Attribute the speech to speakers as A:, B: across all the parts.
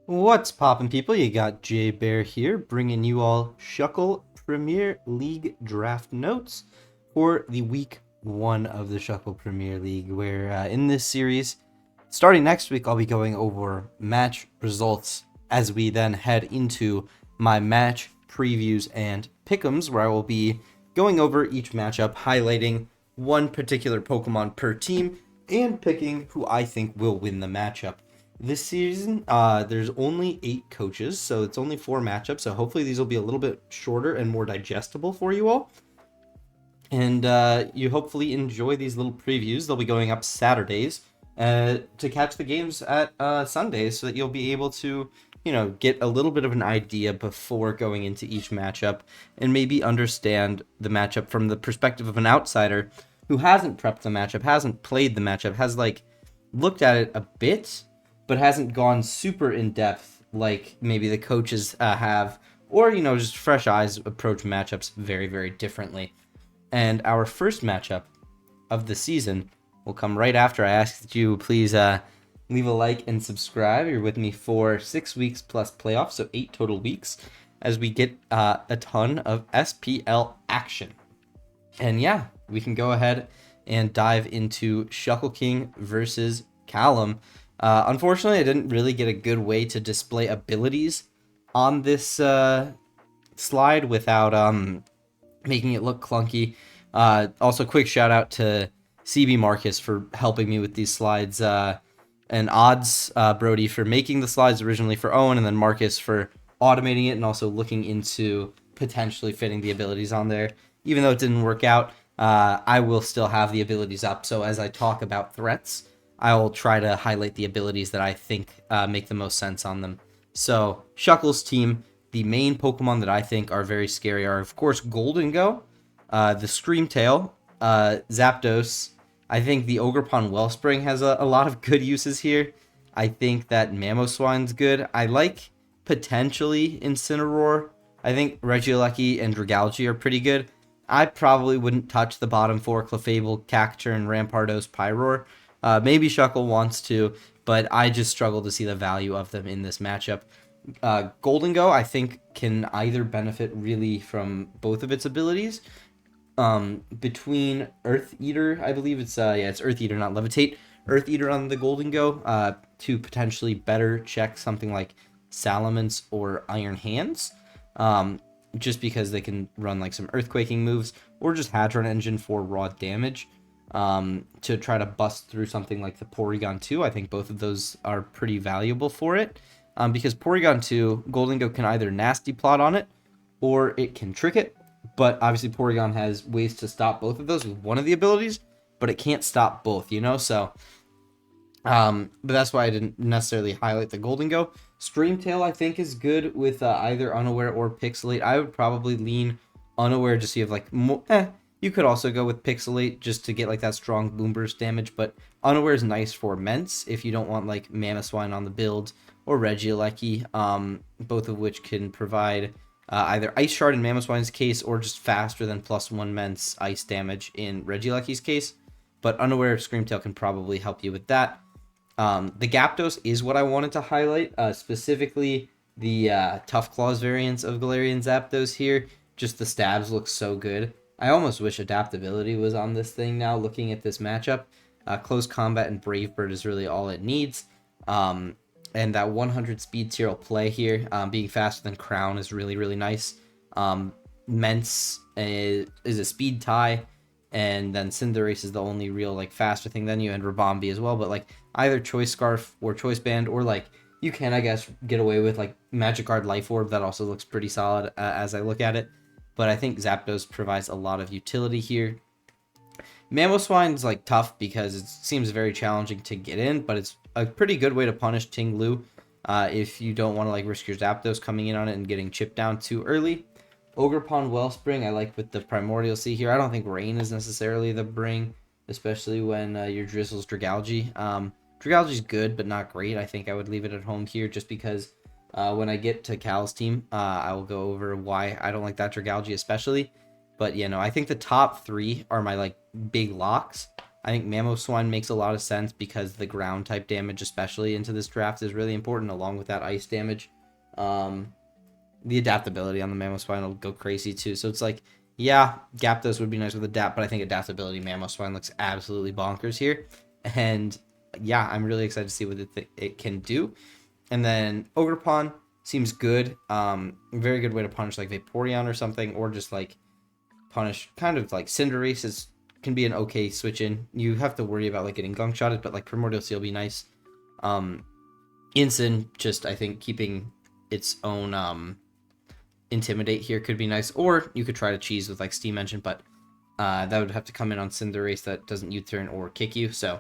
A: What's poppin', people? You got Jay Bear here, bringing you all Shuckle Premier League draft notes for the week one of the Shuckle Premier League, where in this series, starting next week, I'll be going over match results as we then head into my match previews and pick'ems, where I will be going over each matchup, highlighting one particular Pokemon per team, and picking who I think will win the matchup. This season, there's only 8 coaches, so it's only 4 matchups, so hopefully these will be a little bit shorter and more digestible for you all. And you hopefully enjoy these little previews. They'll be going up Saturdays to catch the games at Sundays, so that you'll be able to, get a little bit of an idea before going into each matchup and maybe understand the matchup from the perspective of an outsider who hasn't prepped the matchup, hasn't played the matchup, has looked at it a bit, but hasn't gone super in depth like maybe the coaches have, or just fresh eyes approach matchups very, very differently. And our first matchup of the season will come right after I ask that you please leave a like and subscribe. You're with me for 6 weeks plus playoffs, so 8 total weeks, as we get a ton of SPL action. And yeah, we can go ahead and dive into Shuckle King versus Callum. Unfortunately, I didn't really get a good way to display abilities on this slide without making it look clunky. Also, quick shout out to CB Marcus for helping me with these slides, and Odds Brody for making the slides originally for Owen, and then Marcus for automating it and also looking into potentially fitting the abilities on there. Even though it didn't work out, I will still have the abilities up, so as I talk about threats, I will try to highlight the abilities that I think make the most sense on them. So, Shuckle's team, the main Pokemon that I think are very scary are, of course, Goldengo, the Screamtail, Zapdos. I think the Ogerpon Wellspring has a lot of good uses here. I think that Mamoswine's good. I like potentially Incineroar. I think Regieleki and Dragalge are pretty good. I probably wouldn't touch the bottom 4, Clefable, Cacturne, Rampardos, Pyroar. Maybe Shuckle wants to, but I just struggle to see the value of them in this matchup. Goldengo, I think, can either benefit really from both of its abilities. Between Earth Eater, I believe it's Earth Eater, not Levitate. Earth Eater on the Goldengo to potentially better check something like Salamence or Iron Hands. Just because they can run like some earthquaking moves, or just Hadron Engine for raw damage. To try to bust through something like the Porygon 2. I think both of those are pretty valuable for it. Because Porygon 2, Goldengo can either Nasty Plot on it, or it can Trick it. But obviously Porygon has ways to stop both of those with one of the abilities, but it can't stop both, So, but that's why I didn't necessarily highlight the Goldengo. Screamtail, I think, is good with either Unaware or Pixelate. I would probably lean Unaware just so you have you could also go with Pixelate just to get like that strong boom burst damage, but Unaware is nice for Ments if you don't want like Mamoswine on the build, or Regieleki, both of which can provide either Ice Shard in Mamoswine's case, or just faster than +1 Ments ice damage in Regieleki's case. But Unaware Screamtail can probably help you with that. The Gyapdos is what I wanted to highlight, specifically the Tough Claws variants of Galarian Zapdos here. Just the stabs look so good. I almost wish adaptability was on this thing now, looking at this matchup. Close Combat and Brave Bird is really all it needs. And that 100 speed serial play here, being faster than Crown, is really, really nice. Ments is a speed tie, and then Cinderace is the only real like faster thing than you, and Rabombi as well. But like either Choice Scarf or Choice Band, or like you can, I guess, get away with like Magic Guard Life Orb. That also looks pretty solid as I look at it. But I think Zapdos provides a lot of utility here. Mamoswine's like tough because it seems very challenging to get in, but it's a pretty good way to punish Ting Lu if you don't want to like risk your Zapdos coming in on it and getting chipped down too early. Ogerpon Wellspring I like with the Primordial Sea here. I don't think Rain is necessarily the bring, especially when your Drizzle's Dragalge. Dragalge's good, but not great. I think I would leave it at home here just because when I get to Cal's team, I will go over why I don't like that Dragalge especially. But, I think the top 3 are my, like, big locks. I think Mamoswine makes a lot of sense because the ground type damage, especially into this draft, is really important along with that ice damage. The adaptability on the Mamoswine will go crazy too. So it's like, yeah, Gyapdos would be nice with Adapt, but I think adaptability Mamoswine looks absolutely bonkers here. And yeah, I'm really excited to see what it can do. And then Ogerpon seems good. Very good way to punish like Vaporeon or something, or just like punish kind of like Cinderace can be an okay switch in. You have to worry about like getting gunk shotted, but like Primordial Seal will be nice. Incin, just I think keeping its own Intimidate here could be nice, or you could try to cheese with like Steam Engine, but that would have to come in on Cinderace that doesn't U-turn or kick you, so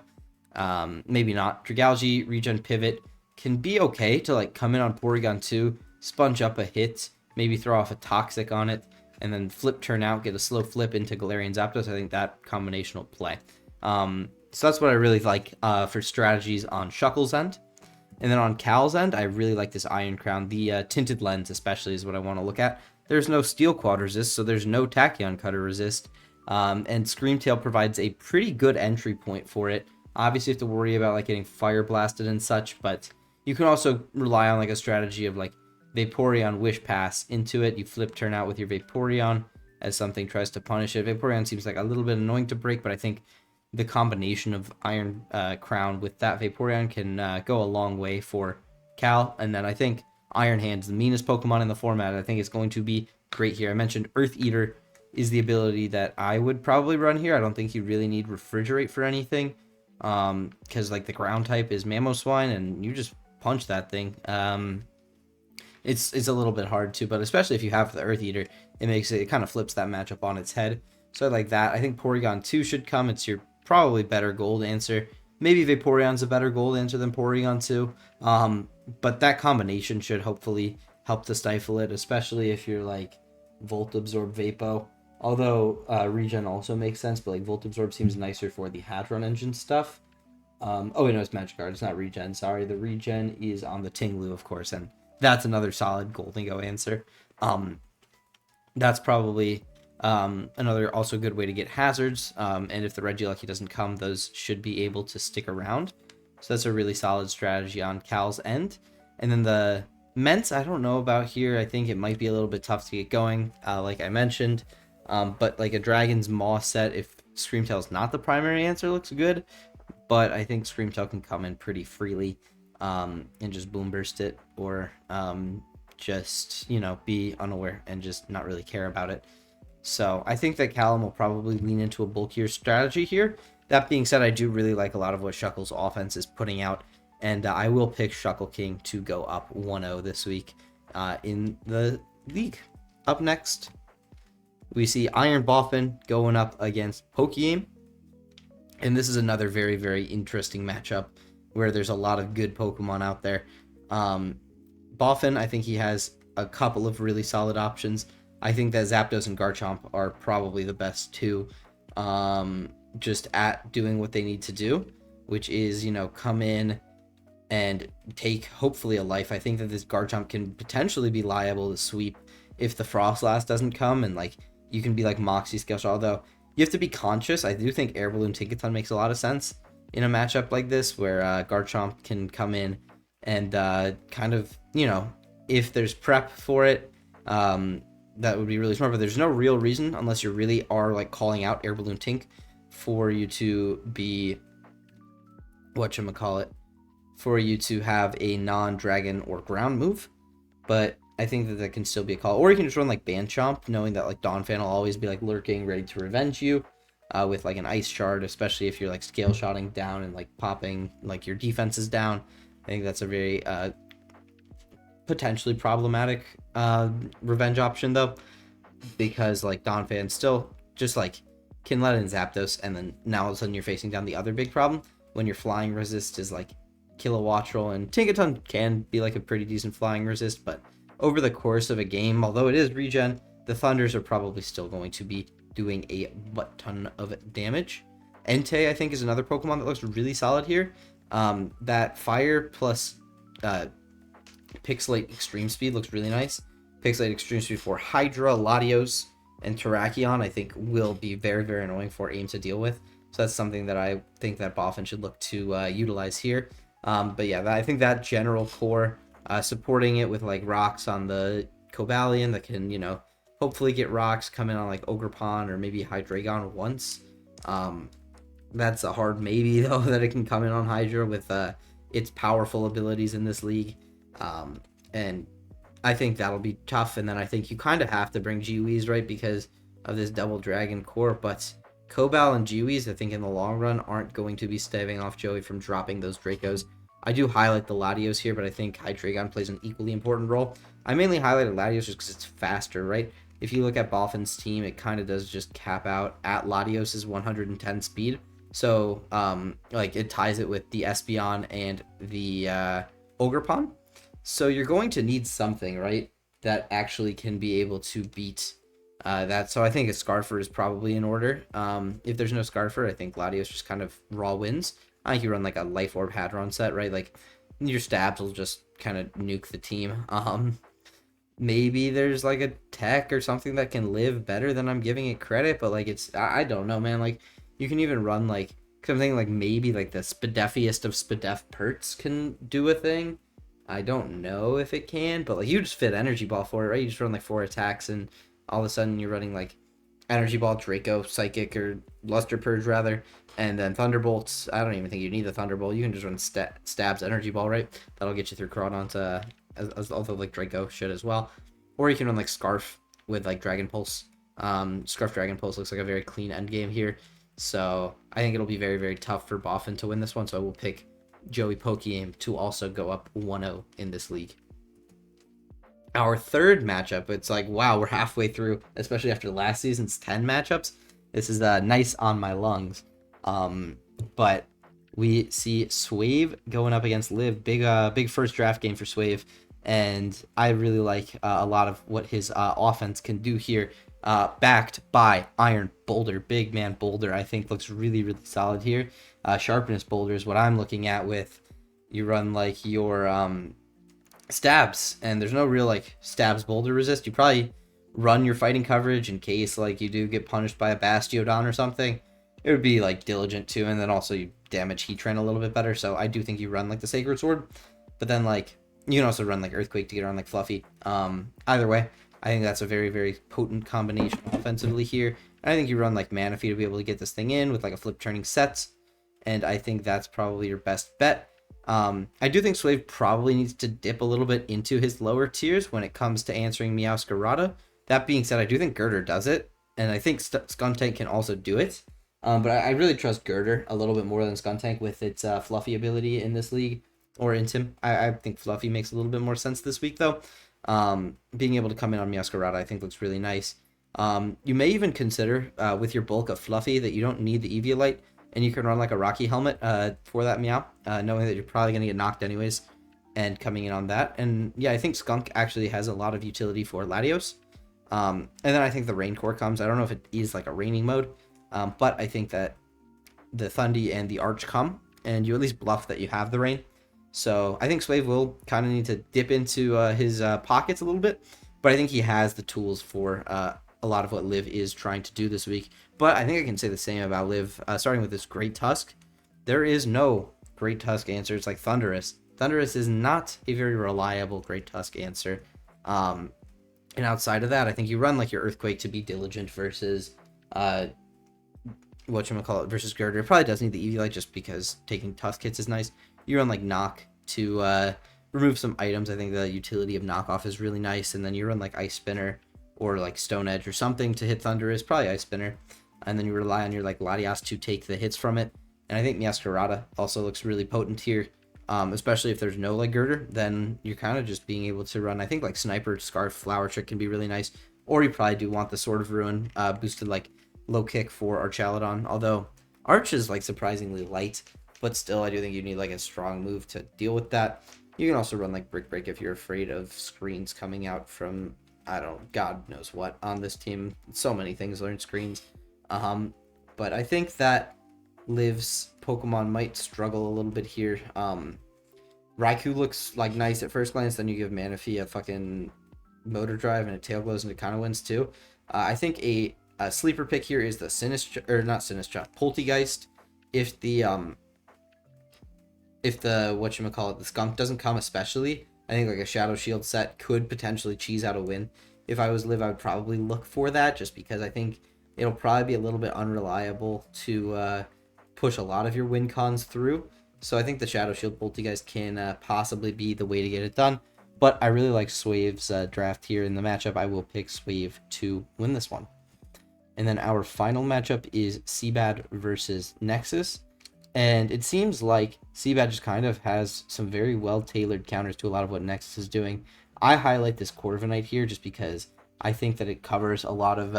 A: maybe not. Dragalge, Regen Pivot can be okay to like come in on Porygon 2, sponge up a hit, maybe throw off a Toxic on it, and then flip turn out, get a slow flip into Galarian Zapdos. I think that combination will play. So that's what I really like for strategies on Shuckle's end. And then on Cal's end, I really like this Iron Crown. The Tinted Lens especially is what I want to look at. There's no Steel Quad resist, so there's no Tachyon Cutter resist. And Screamtail provides a pretty good entry point for it. Obviously, you have to worry about like getting Fire Blasted and such, but you can also rely on like a strategy of like Vaporeon Wish Pass into it. You flip turn out with your Vaporeon as something tries to punish it. Vaporeon seems like a little bit annoying to break, but I think the combination of Iron Crown with that Vaporeon can go a long way for Cal. And then I think Iron Hand's the meanest Pokemon in the format. I think it's going to be great here. I mentioned Earth Eater is the ability that I would probably run here. I don't think you really need Refrigerate for anything, because like the ground type is Mamoswine, and you just punch that thing. It's a little bit hard too, but especially if you have the Earth Eater, it kind of flips that matchup on its head. So I like that. I think Porygon 2 should come. It's your probably better gold answer. Maybe Vaporeon's a better gold answer than Porygon 2. But that combination should hopefully help to stifle it, especially if you're like Volt Absorb Vapo. Although Regen also makes sense, but like Volt Absorb seems nicer for the Hadron Engine stuff. Oh wait, no, it's Magikarp. It's not Regen. Sorry, the Regen is on the Tinglu, of course, and that's another solid Goldingo answer. That's probably another also good way to get hazards, and if the Regieleki doesn't come, those should be able to stick around. So that's a really solid strategy on Cal's end. And then the Ments, I don't know about here. I think it might be a little bit tough to get going, like I mentioned. But like a Dragon's Maw set, if Screamtail's not the primary answer, looks good. But I think Screamtail can come in pretty freely and just Boom Burst it, or just, be unaware and just not really care about it. So I think that Callum will probably lean into a bulkier strategy here. That being said, I do really like a lot of what Shuckle's offense is putting out, and I will pick Shuckle King to go up 1-0 this week in the league. Up next, we see Iron Buffin going up against Pokey, and this is another very, very interesting matchup where there's a lot of good Pokemon out there. Buffin, I think he has a couple of really solid options. I think that Zapdos and Garchomp are probably the best two, just at doing what they need to do, which is, come in and take hopefully a life. I think that this Garchomp can potentially be liable to sweep if the Frostlass doesn't come, and like you can be like Moxie Scale Shot, although you have to be conscious. I do think Air Balloon Tinkaton makes a lot of sense in a matchup like this where Garchomp can come in and kind of, if there's prep for it, that would be really smart, but there's no real reason, unless you really are like calling out Air Balloon Tink, for you to be for you to have a non-dragon or ground move. But I think that can still be a call, or you can just run like Banchomp, knowing that like Donphan will always be like lurking, ready to revenge you with like an Ice Shard, especially if you're like scale shotting down and like popping like your defenses down. I think that's a very potentially problematic revenge option though, because like Donphan still just like can let in Zapdos, and then now all of a sudden you're facing down the other big problem when your flying resist is like Kilowattrel, and Tinkaton can be like a pretty decent flying resist, but over the course of a game, although it is regen, the Thunders are probably still going to be doing a butt ton of damage. Entei, I think, is another Pokemon that looks really solid here. That Fire plus Pixelate Extreme Speed looks really nice. Pixelate Extreme Speed for Hydra, Latios, and Terrakion, I think, will be very, very annoying for AIM to deal with. So that's something that I think that Buffin should look to utilize here. But yeah, I think that general core, supporting it with like rocks on the Cobalion that can, hopefully get rocks, come in on like Ogerpon or maybe Hydreigon once. That's a hard maybe though, that it can come in on Hydra with its powerful abilities in this league. And I think that'll be tough. And then I think you kind of have to bring Geoise, right, because of this double dragon core. But Cobal and Geoise, I think in the long run, aren't going to be staving off Joey from dropping those Dracos. I do highlight the Latios here, but I think Hydreigon plays an equally important role. I mainly highlighted Latios just because it's faster, right? If you look at Boffin's team, it kind of does just cap out at Latios' 110 speed. So, like, it ties it with the Espeon and the Ogerpon. So you're going to need something, right, that actually can be able to beat that. So I think a Scarfer is probably in order. If there's no Scarfer, I think Latios just kind of raw wins. I think you run like a Life Orb Hadron set, right? Like your stabs will just kind of nuke the team. Maybe there's like a tech or something that can live better than I'm giving it credit, but like I don't know, man. Like you can even run like something like maybe like the Spadefiest of Spadef Perts can do a thing. I don't know if it can, but like you just fit Energy Ball for it, right? You just run like 4 attacks and all of a sudden you're running like Energy Ball, Draco, Psychic, or Luster Purge rather, and then Thunderbolts. I don't even think you need the Thunderbolt. You can just run Stabs, Energy Ball, right? That'll get you through Crawdon as although like Draco should as well. Or you can run like Scarf with like Dragon Pulse. Scarf Dragon Pulse looks like a very clean end game here. So I think it'll be very, very tough for Buffin to win this one. So I will pick Joey Pokey to also go up 1-0 in this league. Our third matchup, it's like, wow, we're halfway through, especially after last season's 10 matchups. This is nice on my lungs. But we see Suave going up against Liv. Big first draft game for Suave. And I really like a lot of what his offense can do here. Backed by Iron Boulder. Big man Boulder, I think, looks really, really solid here. Sharpness Boulder is what I'm looking at with you run like your stabs, and there's no real like stabs Boulder resist. You probably run your fighting coverage in case like you do get punished by a Bastiodon or something. It would be like Diligent too, and then also you damage Heatran a little bit better. So I do think you run like the Sacred Sword, but then like you can also run like Earthquake to get around like Fluffy. Either way, I think that's a very, very potent combination offensively here. And I think you run like Manaphy to be able to get this thing in with like a flip turning sets. And I think that's probably your best bet. I do think Suave probably needs to dip a little bit into his lower tiers when it comes to answering Meowscarada. That being said, I do think Girder does it. And I think Skuntank can also do it. But I really trust Girder a little bit more than Skuntank with its Fluffy ability in this league. Or Intim. I think Fluffy makes a little bit more sense this week, though. Being able to come in on Meowscarada, I think looks really nice. You may even consider, with your bulk of Fluffy, that you don't need the Eviolite, and you can run like a Rocky Helmet for that Meow, knowing that you're probably going to get knocked anyways, and coming in on that. And yeah, I think Skunk actually has a lot of utility for Latios. And then I think the Rain Core comes. I don't know if it is like a raining mode, but I think that the Thundy and the Arch come, and you at least bluff that you have the Rain. So I think Suave will kind of need to dip into his pockets a little bit, but I think he has the tools for a lot of what Liv is trying to do this week. But I think I can say the same about Liv, starting with this Great Tusk. There is no Great Tusk answer. It's like Thundurus. Thundurus is not a very reliable Great Tusk answer. And outside of that, I think you run like your Earthquake to be Diligent versus versus Girder. It probably does need the Eviolite just because taking Tusk hits is nice. You run like Knock to remove some items. I think the utility of Knockoff is really nice. And then you run like Ice Spinner or like Stone Edge or something to hit Thundurus, probably Ice Spinner. And then you rely on your like Latias to take the hits from it. And I think Meowscarada also looks really potent here. Especially if there's no like Girder, then you're kind of just being able to run, I think like Sniper, Scarf, Flower Trick can be really nice. Or you probably do want the Sword of Ruin boosted like low kick for Archaludon. Although Arch is like surprisingly light. But still, I do think you need like a strong move to deal with that. You can also run like Brick Break if you're afraid of screens coming out from, I don't know, God knows what on this team. So many things learn screens. But I think that Liv's Pokemon might struggle a little bit here. Raikou looks like nice at first glance. Then you give Manaphy a fucking Motor Drive and a Tail Glows and it kind of wins too. I think a sleeper pick here is the Poltegeist. If the whatchamacallit, the skunk doesn't come especially, I think like a Shadow Shield set could potentially cheese out a win. If I was Liv, I would probably look for that, just because I think it'll probably be a little bit unreliable to push a lot of your win cons through. So I think the Shadow Shield Poltegeist can possibly be the way to get it done. But I really like Suave's draft here in the matchup. I will pick Suave to win this one. And then our final matchup is Seabbad versus Nexus. And it seems like Seabbad just kind of has some very well-tailored counters to a lot of what Nexus is doing. I highlight this Corviknight here just because I think that it covers a lot of,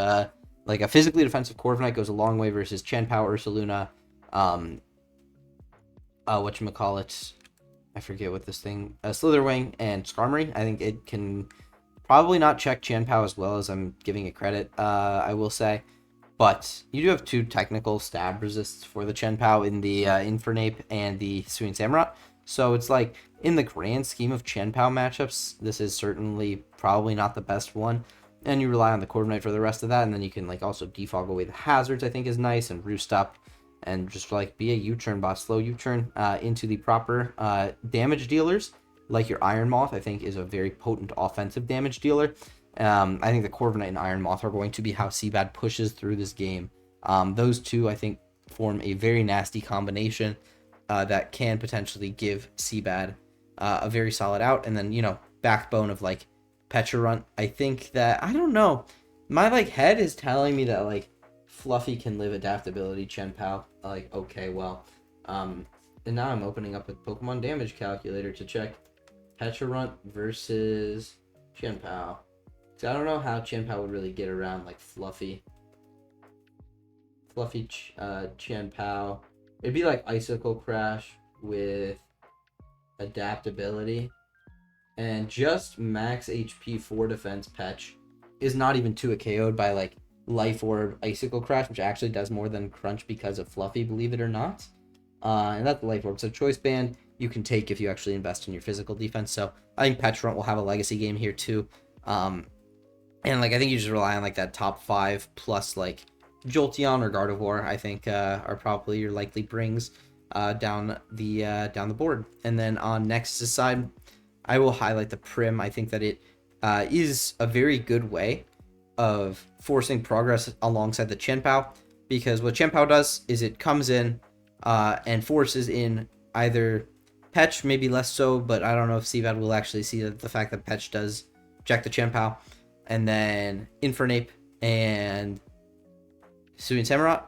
A: like a physically defensive Corviknight goes a long way versus Chien-Pao, Ursaluna, whatchamacallit, I forget what this thing, Slitherwing and Skarmory. I think it can probably not check Chien-Pao as well as I'm giving it credit, I will say. But you do have two technical stab resists for the Chien-Pao in the Infernape and the Suin Samurott. So it's like, in the grand scheme of Chien-Pao matchups, this is certainly probably not the best one. And you rely on the Corviknight for the rest of that, and then you can like also defog away the hazards, I think is nice, and roost up, and just like be a U-turn bot, slow U-turn into the proper damage dealers. Like your Iron Moth, I think is a very potent offensive damage dealer. I think the Corviknight and Iron Moth are going to be how Seabbad pushes through this game. Those two, I think, form a very nasty combination that can potentially give Seabbad a very solid out. And then, you know, backbone of, like, Pecharunt. I think that, I don't know, my, like, head is telling me that, like, Fluffy can live adaptability, Chien-Pao. Like, okay, well. And now I'm opening up a Pokemon damage calculator to check Pecharunt versus Chien-Pao. So I don't know how Chien-Pao would really get around like Fluffy Chien-Pao. It'd be like Icicle Crash with adaptability, and just max HP 4 defense Petch is not even 2 KO'd by like Life Orb Icicle Crash, which actually does more than Crunch because of Fluffy, believe it or not. And that's the Life Orb. So Choice Band you can take if you actually invest in your physical defense. So I think Pecharunt will have a legacy game here too. And like I think you just rely on like that top 5 plus like Jolteon or Gardevoir, I think are probably your likely brings down the board. And then on Nexus' side, I will highlight the Prim. I think that it is a very good way of forcing progress alongside the Chien-Pao, because what Chien-Pao does is it comes in and forces in either Petch, maybe less so, but I don't know if Seabbad will actually see the fact that Petch does check the Chien-Pao, and then Infernape and Suin Samurott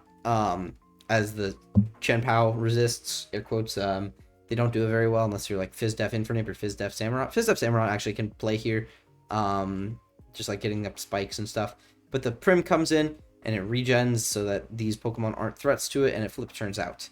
A: as the Chien-Pao resists, air quotes. They don't do it very well unless you're like Fizz-Def Infernape or Fizz-Def Samurott. Fizz-Def Samurott actually can play here, just like getting up spikes and stuff. But the Prim comes in and it regens so that these Pokemon aren't threats to it, and it flip turns out.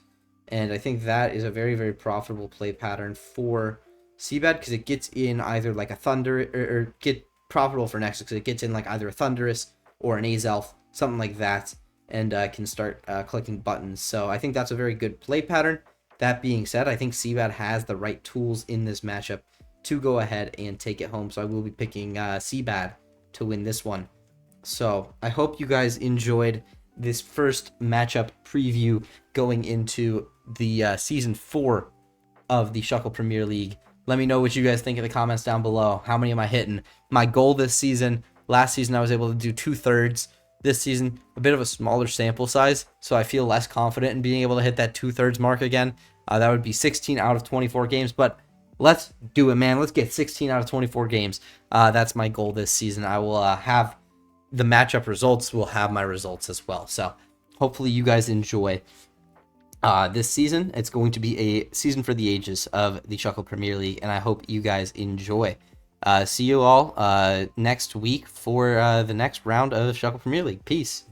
A: And I think that is a very, very profitable play pattern for Seabbad, because it gets in either like a Thunder, or get profitable for Nexus because it gets in like either a Thundurus or an Azelf, something like that, and can start clicking buttons. So I think that's a very good play pattern. That being said, I think Seabbad has the right tools in this matchup to go ahead and take it home. So I will be picking Seabbad to win this one. So I hope you guys enjoyed this first matchup preview going into the Season 4 of the Shuckle Premier League. Let me know what you guys think in the comments down below. How many am I hitting? My goal this season, last season I was able to do 2/3. This season, a bit of a smaller sample size, so I feel less confident in being able to hit that 2/3 mark again. That would be 16 out of 24 games, but let's do it, man. Let's get 16 out of 24 games. That's my goal this season. I will have the matchup results, will have my results as well. So hopefully you guys enjoy this season. It's going to be a season for the ages of the Shuckle Premier League, and I hope you guys enjoy. See you all next week for the next round of Shuckle Premier League. Peace.